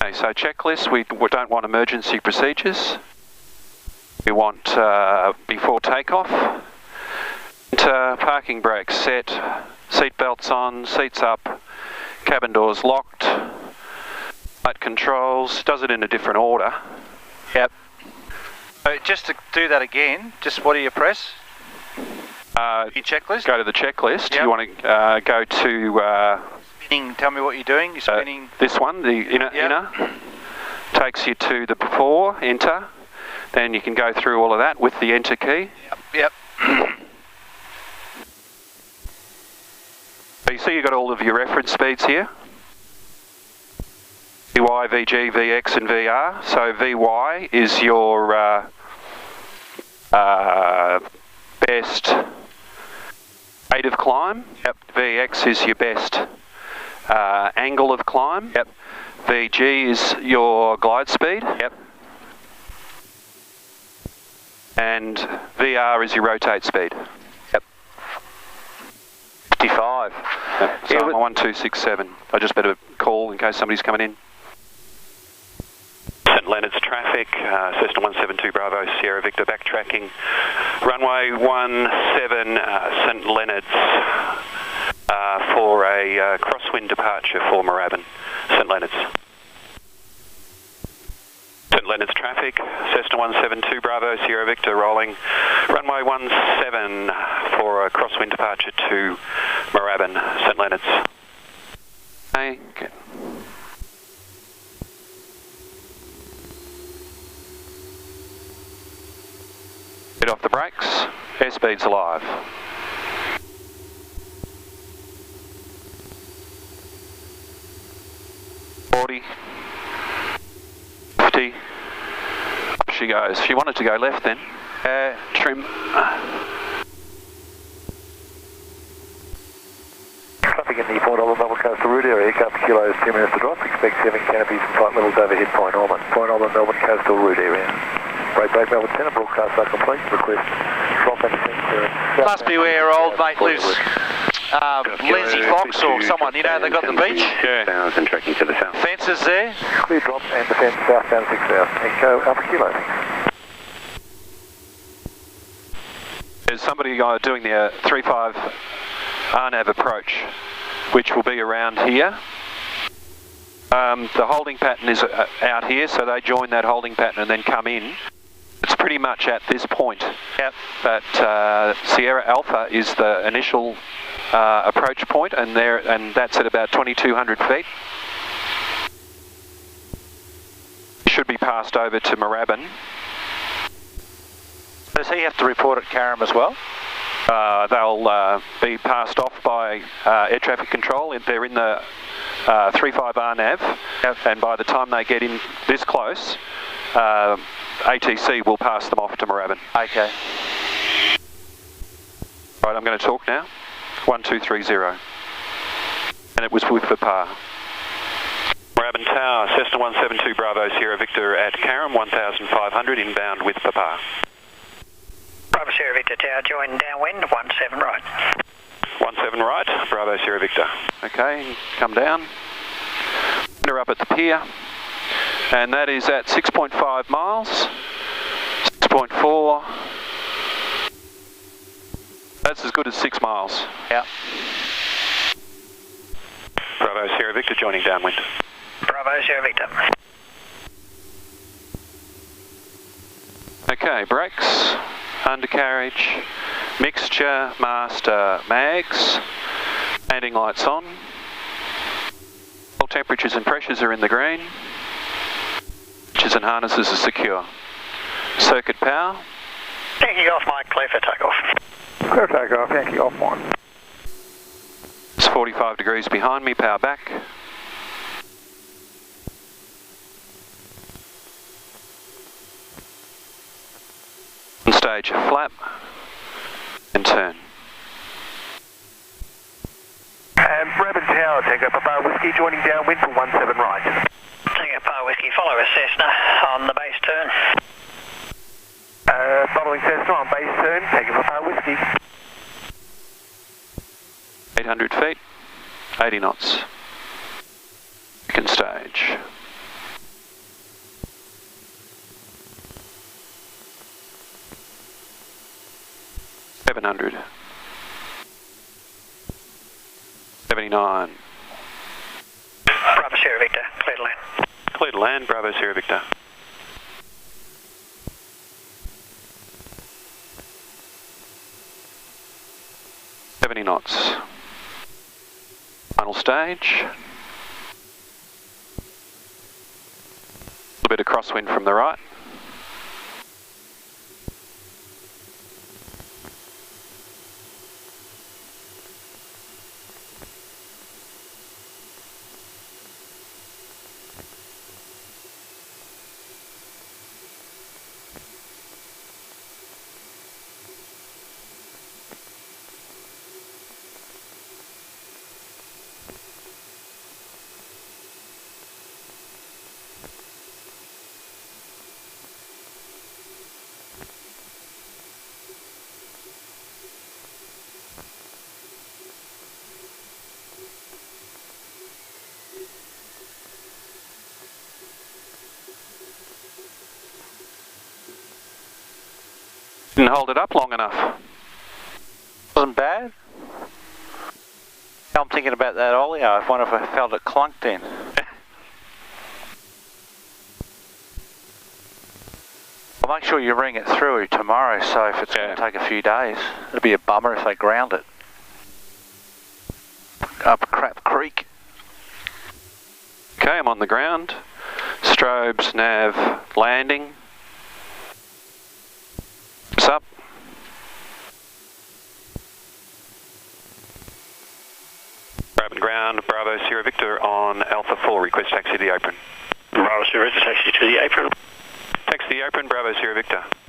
Okay, so checklist, we don't want emergency procedures. We want before takeoff, parking brakes set, seat belts on, seats up, cabin doors locked, light controls, does it in a different order. Yep. So just to do that again, just what do you press? Your checklist? Go to the checklist. Yep. You want to go to... spinning, tell me what you're doing. You're spinning... this one, the inner. Takes you to the before, enter. Then you can go through all of that with the enter key. Yep. So you see you've got all of your reference speeds here. VY, VG, VX and VR. So VY is your best rate of climb. Yep. VX is your best angle of climb. Yep. VG is your glide speed. Yep. And VR is your rotate speed. Yep. 55. Yep. So I'm on 1267. I just better call in case somebody's coming in. St Leonards traffic, Cessna 172 Bravo, Sierra Victor backtracking. Runway 17, St Leonards for a crosswind departure for Moorabbin. St Leonards. St Leonards traffic, Cessna 172 Bravo, Sierra Victor rolling. Runway 17 for a crosswind departure to Moorabbin, St Leonards. Okay. Get off the brakes, airspeed's alive. Up she goes. She wanted to go left then. Trim. Traffic in the $4 Melbourne Coastal Route area, aircraft kilos 2 minutes to drop. Expect 7 canopies and flight levels overhead Point Albert. Point Albert Melbourne Coastal Route area. Break Melbourne Centre, broadcast are complete. Request drop and clearance. Must be where old mate lives. Lindsay Fox or someone, you know, they got the beach. Yeah. And tracking to the south. Fences there. Clear drop and defence southbound 6 south. Echo Alpha Kilo. There's somebody doing the 35 RNAV approach, which will be around here. The holding pattern is out here, so they join that holding pattern and then come in. It's pretty much at this point. Yep. But Sierra Alpha is the initial approach point, and that's at about 2,200 feet. Should be passed over to Moorabbin. Does he have to report at Carrum as well? They'll be passed off by air traffic control if they're in the 35 RNAV, yep. And by the time they get in this close, ATC will pass them off to Moorabbin. Okay. Right, I'm going to talk now. 1230. And it was with Papa. Moorabbin Tower, Cessna 172 Bravo, Sierra Victor at Carrum, 1500 inbound with Papa. Bravo Sierra Victor Tower, join downwind, 17 right. 17 right, Bravo Sierra Victor. Okay, come down. We're up at the pier. And that is at 6.5 miles. 6.4. That's as good as 6 miles. Yeah. Bravo Sierra Victor joining downwind. Bravo Sierra Victor. Okay, brakes, undercarriage, mixture, master, mags, landing lights on. All temperatures and pressures are in the green. Switches and harnesses are secure. Circuit power. Taking off Mike, clear for takeoff. Clear takeoff, Yankee off one. It's 45 degrees behind me, power back. On stage a flap and turn. Moorabbin Tower, Tango Papa Whiskey joining downwind for 17 right. Tango Papa Whiskey, follow a Cessna on the base turn. Following Cessna on base turn, Tango Papa Whiskey. 800 feet, 80 knots. Second stage. 700. 79. Bravo Sierra Victor, clear to land. Clear to land, Bravo Sierra Victor. Knots. Final stage. A little bit of crosswind from the right. Didn't hold it up long enough. Wasn't bad. I'm thinking about that ollie. I wonder if I felt it clunked in. I'll make sure you ring it through tomorrow, so if it's going to take a few days, it'll be a bummer if they ground it. Up Crap Creek. Okay, I'm on the ground. Strobes, nav, landing. What's up? Moorabbin ground, Bravo Sierra Victor on Alpha 4, request taxi to the apron. Bravo Sierra Victor, taxi to the apron. Taxi to the apron, Bravo Sierra Victor.